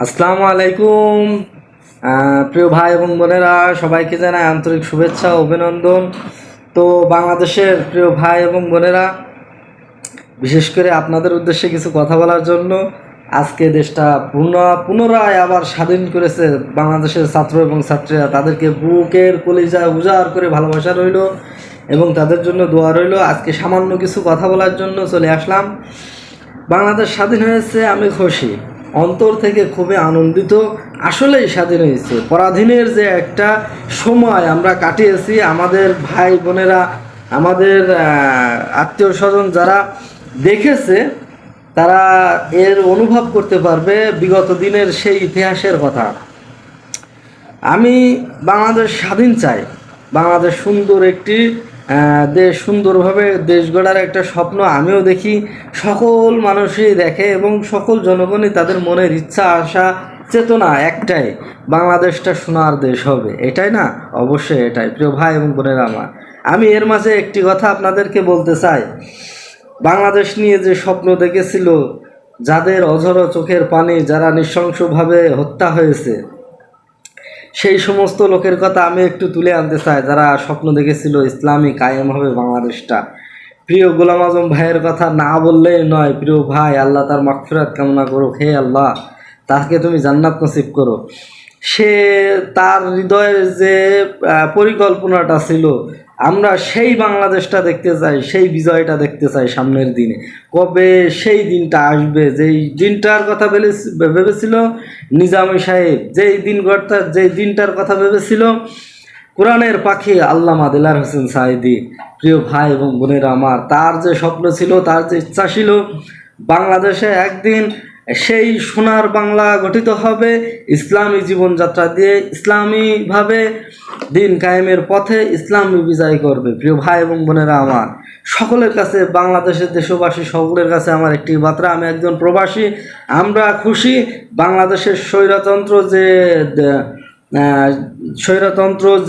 আসসালামু আলাইকুম। প্রিয় ভাই এবং বোনেরা, সবাইকে জানাই আন্তরিক শুভেচ্ছা ও অভিনন্দন। তো বাংলাদেশের প্রিয় ভাই এবং বোনেরা, বিশেষ করে আপনাদের উদ্দেশ্যে কিছু কথা বলার জন্য আজকে দেশটা পুনরায় আবার স্বাধীন করেছে বাংলাদেশের ছাত্র এবং ছাত্রীরা। তাদেরকে বুকের কলিজা উজাড় করে ভালোবাসা রইল এবং তাদের জন্য দোয়া রইল। আজকে সামান্য কিছু কথা বলার জন্য চলে আসলাম। বাংলাদেশ স্বাধীন হয়েছে, আমি খুশি, অন্তর থেকে খুবই আনন্দিত। আসলেই স্বাধীন হয়েছে। পরাধীনের যে একটা সময় আমরা কাটিয়েছি, আমাদের ভাই বোনেরা, আমাদের আত্মীয় স্বজন যারা দেখেছে, তারা এর অনুভব করতে পারবে বিগত দিনের সেই ইতিহাসের কথা। আমি বাংলাদেশ স্বাধীন চাই, বাংলাদেশ সুন্দর একটি দেশ, সুন্দরভাবে দেশ গড়ার একটা স্বপ্ন আমিও দেখি, সকল মানুষই দেখে এবং সকল জনগণই তাদের মনের ইচ্ছা, আশা, চেতনা একটাই, বাংলাদেশটা সোনার দেশ হবে। এটাই না? অবশ্যই এটাই। প্রিয় ভাই এবং বোনেরা আমার, আমি এর মাঝে একটি কথা আপনাদেরকে বলতে চাই। বাংলাদেশ নিয়ে যে স্বপ্ন দেখেছিল, যাদের অঝরো চোখের পানি, যারা নৃশংসভাবে হত্যা হয়েছে, সেই সমস্ত লোকের কথা আমি একটু তুলে আনতে চাই, যারা স্বপ্ন দেখেছিল ইসলামী কায়েম হবে বাংলাদেশটা। প্রিয় গোলাম আজম ভাইয়ের কথা না বললেই নয়। প্রিয় ভাই, আল্লাহ তার মাগফিরাত কামনা করুক। হে আল্লাহ, তাকে তুমি জান্নাত নসিব করো। সে তার হৃদয়ের যে পরিকল্পনাটা ছিল, আমরা সেই বাংলাদেশটা দেখতে চাই, সেই বিজয়টা দেখতে চাই সামনের দিনে। কবে সেই দিনটা আসবে, যেই দিনটার কথা ভেবেছিল নিজামী সাহেব, যেই দিনটার কথা ভেবেছিল কোরআনের পাখি আল্লামা দেলার হোসেন সাঈদী। প্রিয় ভাই এবং বোনেরা আমার, তার যে স্বপ্ন ছিল, তার যে ইচ্ছা ছিল, বাংলাদেশে একদিন সেই সোনার বাংলা গঠিত হবে, ইসলামী জীবনযাত্রা দিয়ে, ইসলামীভাবে দিন কায়েমের পথে ইসলামী বিজয় করবে। প্রিয় ভাই এবং বোনেরা আমার, সকলের কাছে, বাংলাদেশের দেশবাসী সকলের কাছে আমার একটি বার্তা, আমি একজন প্রবাসী, আমরা খুশি। বাংলাদেশের স্বৈরতন্ত্র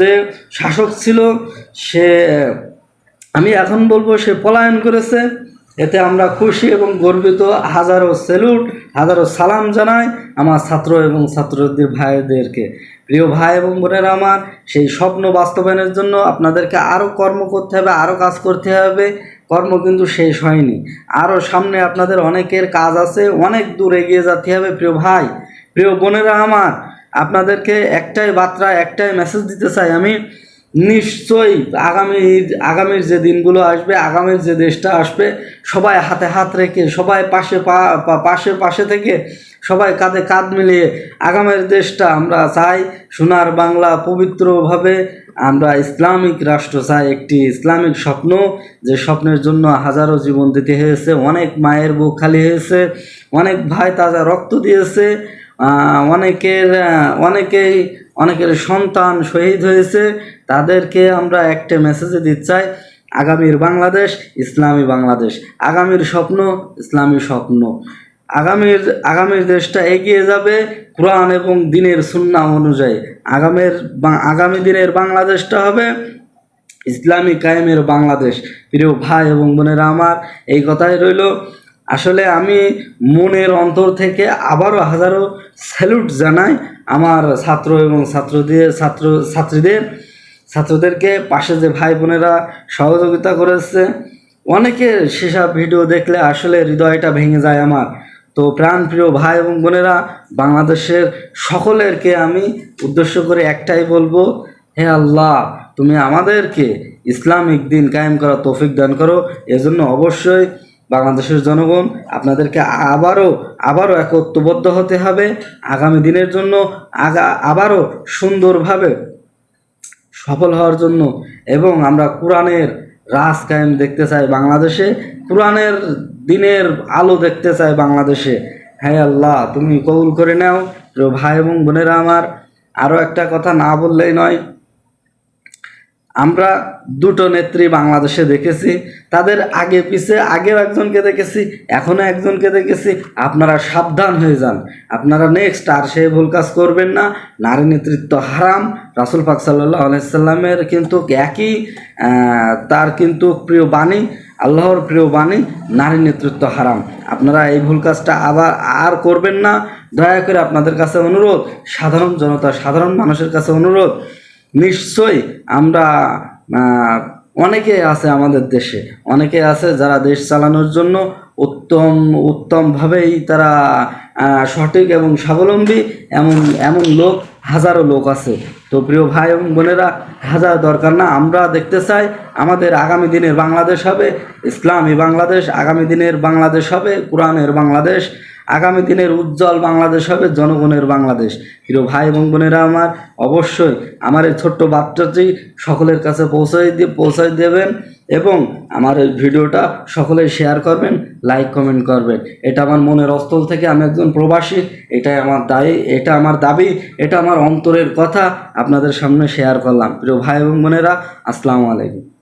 যে শাসক ছিল, সে, আমি এখন বলবো, সে পলায়ন করেছে। এতে আমরা খুশি এবং গর্বিত। হাজারো স্যালুট, হাজারো সালাম জানাই আমার ছাত্র এবং ছাত্রদের ভাইদেরকে। প্রিয় ভাই এবং বোনেরা আমার, সেই স্বপ্ন বাস্তবায়নের জন্য আপনাদেরকে আরও কর্ম করতে হবে, আরও কাজ করতে হবে। কর্ম কিন্তু শেষ হয়নি, আরও সামনে আপনাদের অনেকের কাজ আছে, অনেক দূর এগিয়ে যেতে হবে। প্রিয় ভাই, প্রিয় বোনেরা আমার, আপনাদেরকে একটাই বার্তা, একটাই মেসেজ দিতে চাই আমি। নিশ্চয়ই আগামীর যে দিনগুলো আসবে, আগামীর যে দেশটা আসবে, সবাই হাতে হাত রেখে, সবাই পাশে থেকে, সবাই কাঁধে কাঁধ মিলিয়ে আগামীর দেশটা আমরা চাই সোনার বাংলা, পবিত্রভাবে আমরা ইসলামিক রাষ্ট্র চাই, একটি ইসলামিক স্বপ্ন, যে স্বপ্নের জন্য হাজারো জীবন দিতে হয়েছে, অনেক মায়ের বুক খালি হয়েছে, অনেক ভাই তাজা রক্ত দিয়েছে, অনেকের সন্তান শহীদ হয়েছে। তাদেরকে আমরা একটা মেসেজে দিতে চাই, আগামীর বাংলাদেশ ইসলামী বাংলাদেশ, আগামীর স্বপ্ন ইসলামী স্বপ্ন, আগামীর দেশটা এগিয়ে যাবে কোরআন এবং দ্বীনের সুন্নাহ অনুযায়ী। আগামী দিনের বাংলাদেশটা হবে ইসলামী কায়েমের বাংলাদেশ। প্রিয় ভাই এবং বোনেরা আমার, এই কথাই রইল। আসলে আমি মনের অন্তর থেকে আবারও হাজারো স্যালুট জানাই আমার ছাত্র এবং ছাত্রদেরকে। পাশে যে ভাই বোনেরা সহযোগিতা করেছে, অনেকের সেসব ভিডিও দেখলে আসলে হৃদয়টা ভেঙে যায় আমার। তো প্রাণপ্রিয় ভাই এবং বোনেরা, বাংলাদেশের সকলেরকে আমি উদ্দেশ্য করে একটাই বলবো, হে আল্লাহ, তুমি আমাদেরকে ইসলামিক দিন কায়েম করার তৌফিক দান করো। এজন্য অবশ্যই বাংলাদেশের জনগণ আপনাদেরকে আবারও একত্রবদ্ধ হতে হবে আগামী দিনের জন্য, আবারও সুন্দরভাবে সফল হওয়ার জন্য। এবং আমরা কোরআনের রাজ কায়েম দেখতে চাই বাংলাদেশে, কোরআনের দিনের আলো দেখতে চাই বাংলাদেশে। হ্যাঁ আল্লাহ, তুমি কবুল করে নাও। প্রিয় ভাই এবং বোনেরা আমার, আরও একটা কথা না বললেই নয়। আমরা দুটো নেত্রী বাংলাদেশে দেখেছি, তাদের আগেও একজনকে দেখেছি, এখনও একজনকে দেখেছি। আপনারা সাবধান হয়ে যান, আপনারা নেক্সট আর সেই ভুল কাজ করবেন না। নারী নেতৃত্ব হারাম। রাসূল পাক সাল্লাল্লাহু আলাইহি সাল্লামের কিন্তু একই তার কিন্তু প্রিয় বাণী, আল্লাহর প্রিয় বাণী, নারী নেতৃত্ব হারাম। আপনারা এই ভুল কাজটা আবার আর করবেন না। দয়া করে আপনাদের কাছে অনুরোধ, সাধারণ জনতা, সাধারণ মানুষের কাছে অনুরোধ, নিশ্চয়ই আমরা অনেকে আছে আমাদের দেশে, অনেকে আছে যারা দেশ চালানোর জন্য উত্তমভাবেই তারা সঠিক এবং স্বাবলম্বী, এমন এমন লোক, হাজারো লোক আছে। তো প্রিয় ভাই এবং বোনেরা, হাজার দরকার না, আমরা দেখতে চাই আমাদের আগামী দিনের বাংলাদেশ হবে ইসলামী বাংলাদেশ, আগামী দিনের বাংলাদেশ হবে কোরআনের বাংলাদেশ, আগামী দিনের উজ্জ্বল বাংলাদেশ হবে জনগণের বাংলাদেশ। প্রিয় ভাই এবং বোনেরা আমার, অবশ্যই আমার এই ছোট্ট বার্তাটি সকলের কাছে পৌঁছাই দেবেন এবং আমার এই ভিডিওটা সকলেই শেয়ার করবেন, লাইক কমেন্ট করবেন। এটা আমার মনের অস্থল থেকে, আমি একজন প্রবাসী, এটাই আমার দায়ী, এটা আমার দাবি, এটা আমার অন্তরের কথা আপনাদের সামনে শেয়ার করলাম। প্রিয় ভাই এবং বোনেরা, আসসালামু আলাইকুম।